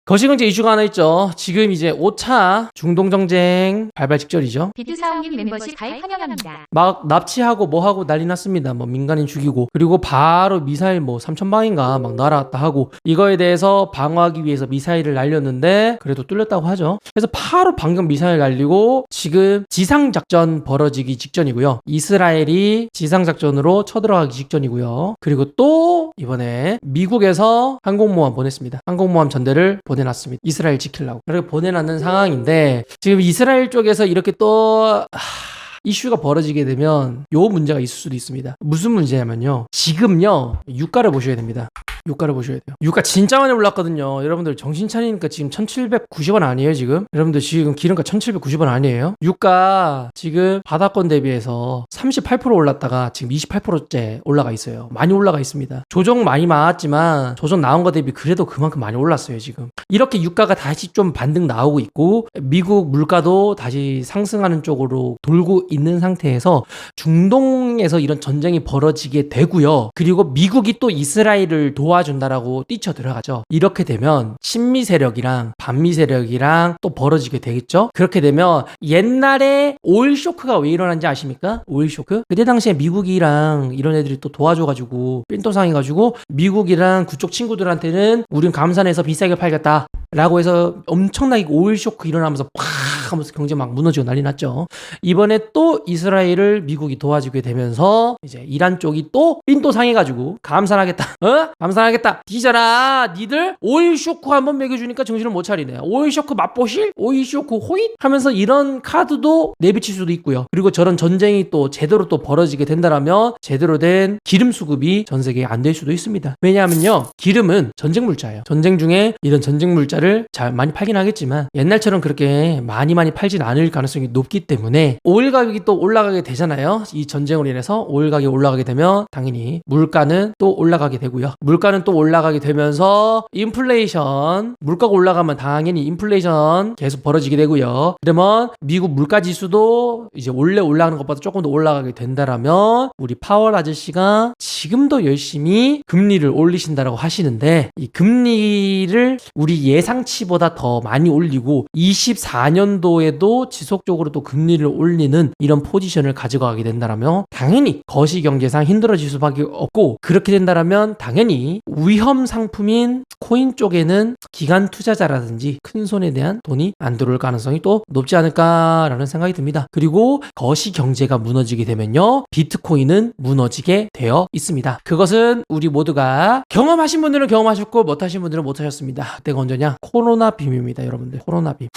거시경제 이슈가 하나 있죠. 지금 이제 5차 중동정쟁 발발 직전이죠. 비트사원님 멤버십 가입 환영합니다. 막 납치하고 뭐하고 난리 났습니다. 뭐 민간인 죽이고, 그리고 바로 미사일 뭐 3,000방인가 막 날아왔다 하고, 이거에 대해서 방어하기 위해서 미사일을 날렸는데 그래도 뚫렸다고 하죠. 그래서 바로 방금 미사일 날리고 지금 지상작전 벌어지기 직전이고요. 이스라엘이 지상작전으로 쳐들어가기 직전이고요. 그리고 또 이번에 미국에서 항공모함 보냈습니다. 항공모함 전대를 보내놨습니다. 이스라엘 지키려고. 그렇게 보내놨는 상황인데, 지금 이스라엘 쪽에서 이렇게 또 이슈가 벌어지게 되면 요 문제가 있을 수도 있습니다. 무슨 문제냐면요, 지금요 유가를 보셔야 됩니다. 유가를 보셔야 돼요. 유가 진짜 많이 올랐거든요. 여러분들 정신 차리니까 지금 1,790원 아니에요 지금? 여러분들 지금 기름값 1,790원 아니에요? 유가 지금 바닥권 대비해서 38% 올랐다가 지금 28%째 올라가 있어요. 많이 올라가 있습니다. 조정 많이 나왔지만 조정 나온 거 대비 그래도 그만큼 많이 올랐어요 지금. 이렇게 유가가 다시 좀 반등 나오고 있고, 미국 물가도 다시 상승하는 쪽으로 돌고 있는 상태에서 중동에서 이런 전쟁이 벌어지게 되고요. 그리고 미국이 또 이스라엘을 도와준다라고 뛰쳐 들어가죠. 이렇게 되면 친미 세력이랑 반미 세력이랑 또 벌어지게 되겠죠. 그렇게 되면 옛날에 오일 쇼크가 왜 일어난지 아십니까? 오일 쇼크? 그때 당시에 미국이랑 이런 애들이 또 도와줘가지고 삔또상해가지고 미국이랑 그쪽 친구들한테는 우린 감산해서 비싸게 팔겠다 라고 해서 엄청나게 오일 쇼크 일어나면서 팍 하면서 경제 막 무너지고 난리 났죠. 이번에 또 이스라엘을 미국이 도와주게 되면서 이제 이란 쪽이 또 삔또 상해가지고 감산하겠다. 감산하겠다. 뒤져라. 니들 오일 쇼크 한번 먹여주니까 정신을 못 차리네. 오일 쇼크 맛보실? 오일 쇼크 호잇? 하면서 이런 카드도 내비칠 수도 있고요. 그리고 저런 전쟁이 또 제대로 또 벌어지게 된다라면 제대로 된 기름 수급이 전 세계에 안 될 수도 있습니다. 왜냐하면요, 기름은 전쟁 물자예요. 전쟁 중에 이런 전쟁 물자를 잘 많이 팔긴 하겠지만 옛날처럼 그렇게 많이 팔진 않을 가능성이 높기 때문에 오일 가격이 또 올라가게 되잖아요. 이 전쟁으로 인해서 오일 가격이 올라가게 되면 당연히 물가는 또 올라가게 되고요. 물가는 또 올라가게 되면서 인플레이션, 물가가 올라가면 당연히 인플레이션 계속 벌어지게 되고요. 그러면 미국 물가 지수도 이제 원래 올라가는 것보다 조금 더 올라가게 된다라면 우리 파월 아저씨가 지금도 열심히 금리를 올리신다라고 하시는데, 이 금리를 우리 예상치보다 더 많이 올리고 24년도에도 지속적으로 또 금리를 올리는 이런 포지션을 가져가게 된다라면 당연히 거시경제상 힘들어질 수밖에 없고, 그렇게 된다라면 당연히 위험 상품인 코인 쪽에는 기관 투자자라든지 큰 손에 대한 돈이 안 들어올 가능성이 또 높지 않을까라는 생각이 듭니다. 그리고 거시경제가 무너지게 되면요, 비트코인은 무너지게 되어 있습니다. 그것은 우리 모두가 경험하신 분들은 경험하셨고 못하신 분들은 못하셨습니다. 그때가 언제냐? 코로나 빔입니다. 여러분들, 코로나 빔.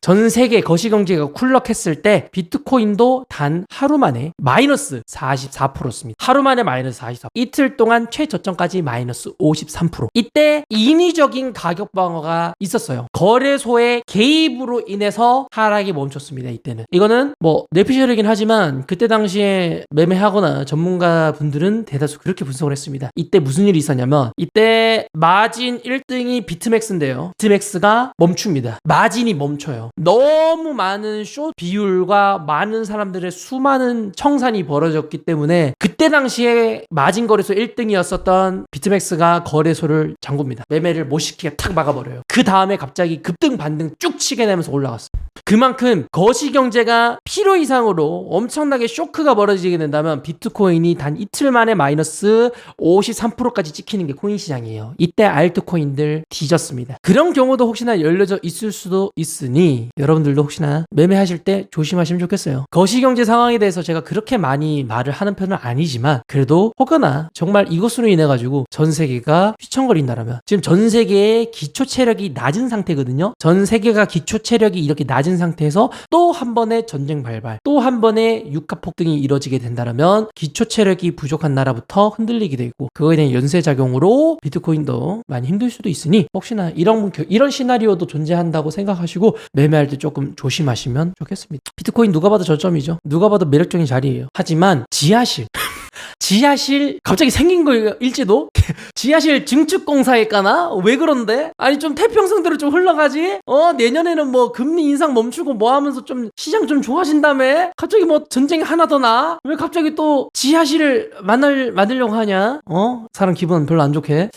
전 세계 거시경제가 쿨럭했을 때 비트코인도 단 하루 만에 마이너스 44%였습니다. 하루 만에 마이너스 44%. 이틀 동안 최저점까지 마이너스 53%. 이때 인위적인 가격 방어가 있었어요. 거래소의 개입으로 인해서 하락이 멈췄습니다. 이때는. 이거는 뭐 내피셜이긴 하지만 그때 당시에 매매하거나 전문가 분들은 대다수 그렇게 분석을 했습니다. 이때 무슨 일이 있었냐면, 이때 마진 1등이 비트맥스인데요. 비트맥스가 멈춥니다. 마진이 멈춰요. 너무 많은 숏 비율과 많은 사람들의 수많은 청산이 벌어졌기 때문에 그때 당시에 마진 거래소 1등이었었던 비트맥스가 거래소를 잠굽니다. 매매를 못 시키게 탁 막아버려요. 그 다음에 갑자기 급등 반등 쭉 치게 되면서 올라갔어요. 그만큼 거시경제가 필요 이상으로 엄청나게 쇼크가 벌어지게 된다면 비트코인이 단 이틀 만에 마이너스 53%까지 찍히는 게 코인 시장이에요. 이때 알트코인들 뒤졌습니다. 그런 경우도 혹시나 열려져 있을 수도 있으니 여러분들도 혹시나 매매하실 때 조심하시면 좋겠어요. 거시경제 상황에 대해서 제가 그렇게 많이 말을 하는 편은 아니지만, 그래도 혹여나 정말 이것으로 인해 가지고 전 세계가 휘청거린다라면, 지금 전 세계의 기초 체력이 낮은 상태거든요. 전 세계가 기초 체력이 이렇게 낮은 상태에서 또 한 번의 전쟁 발발, 또 한 번의 유가 폭등이 이뤄지게 된다면 기초 체력이 부족한 나라부터 흔들리게 되고, 그거에 대한 연쇄작용으로 비트코인도 많이 힘들 수도 있으니 혹시나 이런 시나리오도 존재한다고 생각하시고 매매할 때 조금 조심하시면 좋겠습니다. 비트코인 누가 봐도 저점이죠. 누가 봐도 매력적인 자리예요. 하지만 지하실 갑자기 생긴 거일지도? 지하실 증축공사일까나? 왜 그런데? 아니 좀 태평성대로 좀 흘러가지? 내년에는 뭐 금리 인상 멈추고 뭐 하면서 좀 시장 좀 좋아진다며? 갑자기 뭐 전쟁이 하나 더 나? 왜 갑자기 또 지하실을 만들려고 하냐? 사람 기분 별로 안 좋게.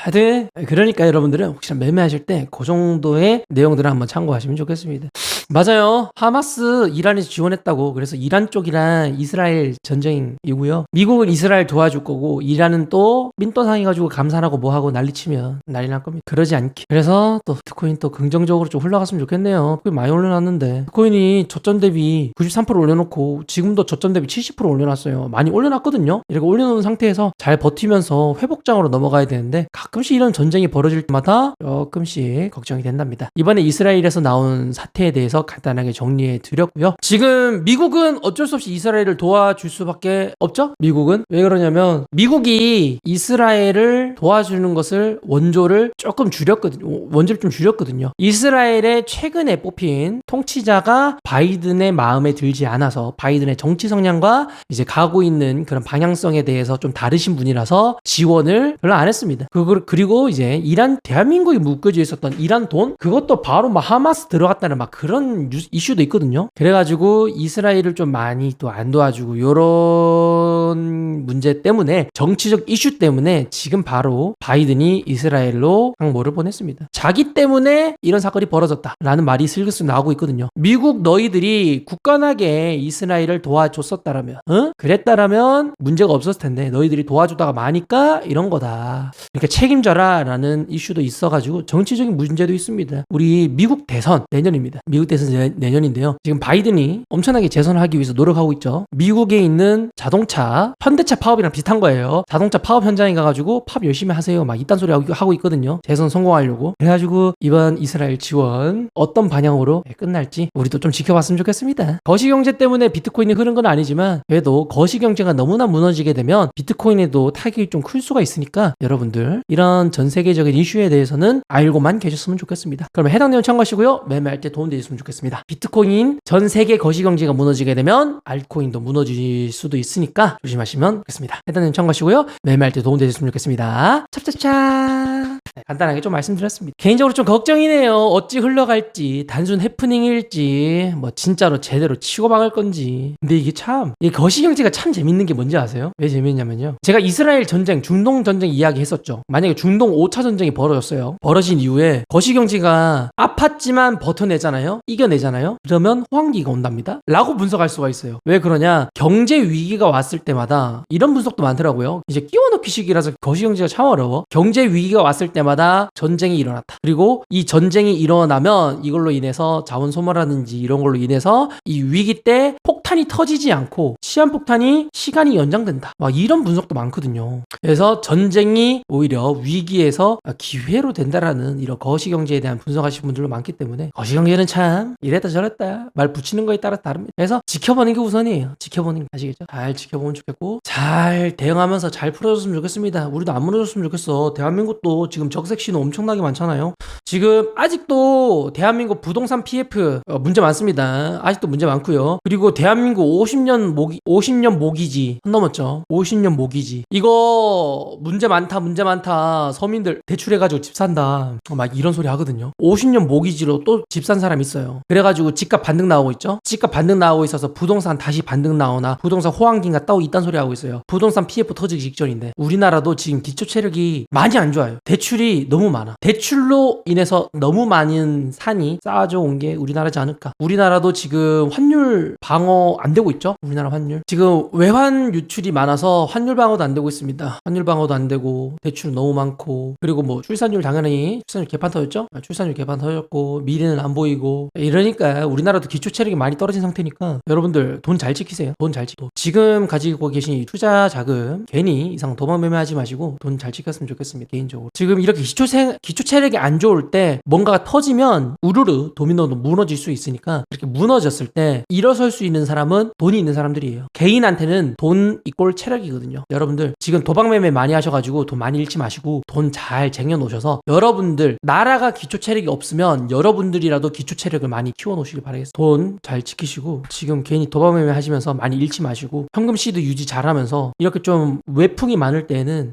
하여튼 그러니까 여러분들은 혹시나 매매하실 때 그 정도의 내용들을 한번 참고하시면 좋겠습니다. 맞아요. 하마스 이란에서 지원했다고. 그래서 이란 쪽이랑 이스라엘 전쟁이고요. 미국은 이스라엘 도와줄 거고 이란은 또 민또상해가지고 감산하고 뭐하고 난리치면 난리 날 겁니다. 그러지 않게. 그래서 또 비트코인 또 긍정적으로 좀 흘러갔으면 좋겠네요. 비트코인 많이 올려놨는데 비트코인이 저점 대비 93% 올려놓고 지금도 저점 대비 70% 올려놨어요. 많이 올려놨거든요. 이렇게 올려놓은 상태에서 잘 버티면서 회복장으로 넘어가야 되는데 가끔씩 이런 전쟁이 벌어질 때마다 조금씩 걱정이 된답니다. 이번에 이스라엘에서 나온 사태에 대해서 간단하게 정리해 드렸고요. 지금 미국은 어쩔 수 없이 이스라엘을 도와줄 수밖에 없죠? 미국은 왜 그러냐면 미국이 이스라엘을 도와주는 것을 원조를 조금 줄였거든요. 원조를 좀 줄였거든요. 이스라엘의 최근에 뽑힌 통치자가 바이든의 마음에 들지 않아서 바이든의 정치 성향과 이제 가고 있는 그런 방향성에 대해서 좀 다르신 분이라서 지원을 별로 안 했습니다. 그리고 이제 이란 대한민국이 묶여져 있었던 이란 돈 그것도 바로 막 하마스 들어갔다는 막 그런 이슈도 있거든요. 그래가지고 이스라엘을 좀 많이 또 안 도와주고 요런 문제 때문에 정치적 이슈 때문에 지금 바로 바이든이 이스라엘로 항모를 보냈습니다. 자기 때문에 이런 사건이 벌어졌다라는 말이 슬슬 나오고 있거든요. 미국 너희들이 굳건하게 이스라엘을 도와줬었다라면 그랬다라면 문제가 없었을 텐데 너희들이 도와주다가 마니까 이런 거다. 그러니까 책임져라 라는 이슈도 있어가지고 정치적인 문제도 있습니다. 우리 미국 대선 내년입니다. 미국 대선 내년인데요. 지금 바이든이 엄청나게 재선하기 위해서 노력하고 있죠. 미국에 있는 자동차 현대차 파업이랑 비슷한 거예요. 자동차 파업 현장에 가가지고 파업 열심히 하세요 막 이딴 소리 하고 있거든요. 재선 성공하려고. 그래가지고 이번 이스라엘 지원 어떤 방향으로 끝날지 우리도 좀 지켜봤으면 좋겠습니다. 거시경제 때문에 비트코인이 흐른 건 아니지만 그래도 거시경제가 너무나 무너지게 되면 비트코인에도 타격이 좀 클 수가 있으니까 여러분들 이런 전 세계적인 이슈에 대해서는 알고만 계셨으면 좋겠습니다. 그러면 해당 내용 참고하시고요. 매매할 때 도움되셨으면 좋겠습니다. 비트코인 전 세계 거시경제가 무너지게 되면 알트코인도 무너질 수도 있으니까 조심하시면 좋겠습니다. 해당 내용 참고하시고요. 매매할 때 도움되셨으면 좋겠습니다. 찹찹찹. 네, 간단하게 좀 말씀드렸습니다. 개인적으로 좀 걱정이네요. 어찌 흘러갈지 단순 해프닝일지 뭐 진짜로 제대로 치고 박을 건지. 근데 이게 참 이 거시경제가 참 재밌는 게 뭔지 아세요? 왜 재밌냐면요. 제가 이스라엘 전쟁, 중동 전쟁 이야기 했었죠. 만약에 중동 5차 전쟁이 벌어졌어요. 벌어진 이후에 거시경제가 아팠지만 버텨내잖아요. 이겨내잖아요. 그러면 호황기가 온답니다. 라고 분석할 수가 있어요. 왜 그러냐? 경제 위기가 왔을 때마다 이런 분석도 많더라고요. 이제 끼워넣기 식이라서 거시경제가 참 어려워. 경제 위기가 왔을 때마다 전쟁이 일어났다. 그리고 이 전쟁이 일어나면 이걸로 인해서 자원 소모라든지 이런 걸로 인해서 이 위기 때 폭탄이 터지지 않고 시한폭탄이 시간이 연장된다. 막 이런 분석도 많거든요. 그래서 전쟁이 오히려 위기에서 기회로 된다라는 이런 거시경제에 대한 분석하시는 분들도 많기 때문에 거시경제는 참 이랬다 저랬다 말 붙이는 거에 따라 다릅니다. 그래서 지켜보는 게 우선이에요. 지켜보는 게 아시겠죠? 잘 지켜보면 좋겠고 잘 대응하면서 잘 풀어줬으면 좋겠습니다. 우리도 안 무너졌으면 좋겠어. 대한민국도 지금 적색 신호 엄청나게 많잖아요. 지금 아직도 대한민국 부동산 PF 문제 많습니다. 아직도 문제 많고요. 그리고 대한민국 50년 모기지 넘었죠. 50년 모기지. 이거 문제 많다. 서민들 대출해가지고 집 산다. 막 이런 소리 하거든요. 50년 모기지로 또 집 산 사람 있어요. 그래가지고 집값 반등 나오고 있죠. 집값 반등 나오고 있어서 부동산 다시 반등 나오나 부동산 호황기인가 따오 이딴 소리 하고 있어요. 부동산 PF 터지기 직전인데 우리나라도 지금 기초 체력이 많이 안 좋아요. 대출이 너무 많아. 대출로 인해서 너무 많은 산이 쌓아져 온 게 우리나라지 않을까. 우리나라도 지금 환율 방어 안 되고 있죠. 우리나라 환율. 지금 외환 유출이 많아서 환율 방어도 안 되고 있습니다. 환율 방어도 안 되고 대출 너무 많고 그리고 뭐 출산율 당연히 출산율 개판 터졌죠. 출산율 개판 터졌고 미래는 안 보이고 이러니까 우리나라도 기초 체력이 많이 떨어진 상태니까 여러분들 돈 잘 지키세요. 돈 잘 지키고 지금 가지고 계신 이 투자 자금 괜히 이상 도박 매매하지 마시고 돈 잘 지켰으면 좋겠습니다. 개인적으로 지금 이렇게 기초 체력이 안 좋을 때 뭔가가 터지면 우르르 도미노도 무너질 수 있으니까 이렇게 무너졌을 때 일어설 수 있는 사람은 돈이 있는 사람들이에요. 개인한테는 돈 이꼴 체력이거든요. 여러분들 지금 도박 매매 많이 하셔가지고 돈 많이 잃지 마시고 돈 잘 쟁여 놓으셔서 여러분들 나라가 기초 체력이 없으면 여러분들이라도 기초 체력을 많이 키워 놓으시길 바라겠습니다. 돈 잘 지키시고 지금 괜히 도박 매매 하시면서 많이 잃지 마시고 현금 시드 유지 잘하면서 이렇게 좀 외풍이 많을 때에는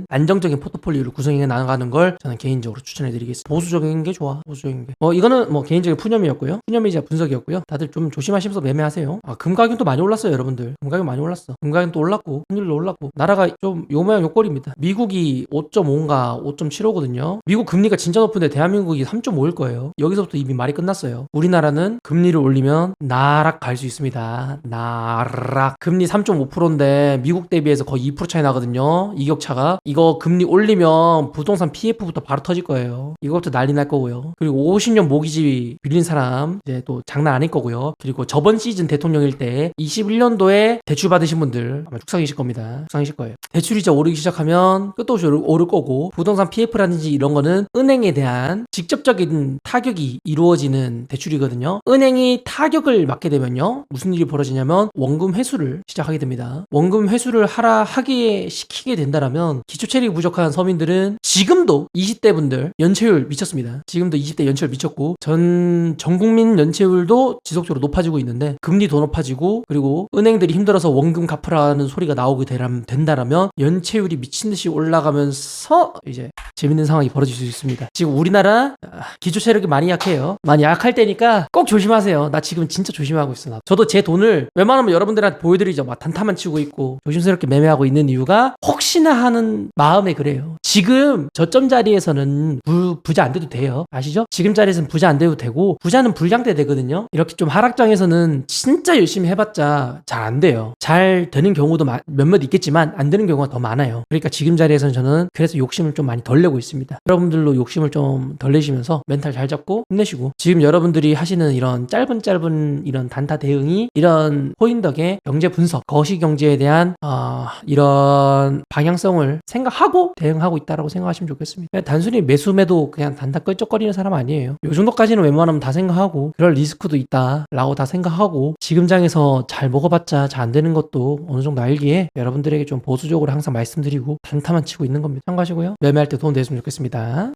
안정적인 포트폴리오를 구성해 나가는 걸 저는 개인적으로 추천해 드립니다. 말씀드리겠습니다. 보수적인 게 좋아. 보수적인 게. 이거는 뭐 개인적인 푸념이었고요. 푸념이자 분석이었고요. 다들 좀 조심하시면서 매매하세요. 금 가격도 많이 올랐어요, 여러분들. 금 가격 많이 올랐어. 금 가격도 올랐고 환율도 올랐고 나라가 좀 요 모양 요 꼴입니다. 미국이 5.5인가 5.75거든요. 미국 금리가 진짜 높은데 대한민국이 3.5일 거예요. 여기서부터 이미 말이 끝났어요. 우리나라는 금리를 올리면 나락 갈 수 있습니다. 나락. 금리 3.5%인데 미국 대비해서 거의 2% 차이 나거든요. 이격차가. 이거 금리 올리면 부동산 PF부터 바로 터질 거예요. 이것부터 난리 날 거고요. 그리고 50년 모기지 빌린 사람 이제 또 장난 아닐 거고요. 그리고 저번 시즌 대통령일 때 21년도에 대출 받으신 분들 아마 축상이실 겁니다. 축상이실 거예요. 대출이자 오르기 시작하면 끝도 없이 오를 거고 부동산 PF라든지 이런 거는 은행에 대한 직접적인 타격이 이루어지는 대출이거든요. 은행이 타격을 맞게 되면요. 무슨 일이 벌어지냐면 원금 회수를 시작하게 됩니다. 원금 회수를 하게 시키게 된다라면 기초체력이 부족한 서민들은 지금도 20대 분들 연체율 미쳤습니다. 지금도 20대 연체율 미쳤고 전 국민 연체율도 지속적으로 높아지고 있는데 금리도 높아지고 그리고 은행들이 힘들어서 원금 갚으라는 소리가 나오게 된다라면 연체율이 미친 듯이 올라가면서 이제 재밌는 상황이 벌어질 수 있습니다. 지금 우리나라 기초체력이 많이 약해요. 많이 약할 때니까 꼭 조심하세요. 나 지금 진짜 조심하고 있어. 저도 제 돈을 웬만하면 여러분들한테 보여드리죠. 막 단타만 치고 있고 조심스럽게 매매하고 있는 이유가 혹시나 하는 마음에 그래요. 지금 저점 자리에서는 부자 안 돼도 돼요. 아시죠? 지금 자리에서는 부자 안 돼도 되고 부자는 불량대 되거든요. 이렇게 좀 하락장에서는 진짜 열심히 해봤자 잘 안 돼요. 잘 되는 경우도 몇몇 있겠지만 안 되는 경우가 더 많아요. 그러니까 지금 자리에서는 저는 그래서 욕심을 좀 많이 덜 내고 있습니다. 여러분들도 욕심을 좀 덜 내시면서 멘탈 잘 잡고 힘내시고 지금 여러분들이 하시는 이런 짧은 이런 단타 대응이 이런 코인 덕에 경제 분석, 거시경제에 대한 이런 방향성을 생각하고 대응하고 있다라고 생각하시면 좋겠습니다. 단순히 매수매도 그냥 단타 끌적거리는 사람 아니에요. 요 정도까지는 웬만하면 다 생각하고 그럴 리스크도 있다라고 다 생각하고 지금 장에서 잘 먹어봤자 잘 안 되는 것도 어느 정도 알기에 여러분들에게 좀 보수적으로 항상 말씀드리고 단타만 치고 있는 겁니다. 참고하시고요. 매매할 때 도움 되셨으면 좋겠습니다.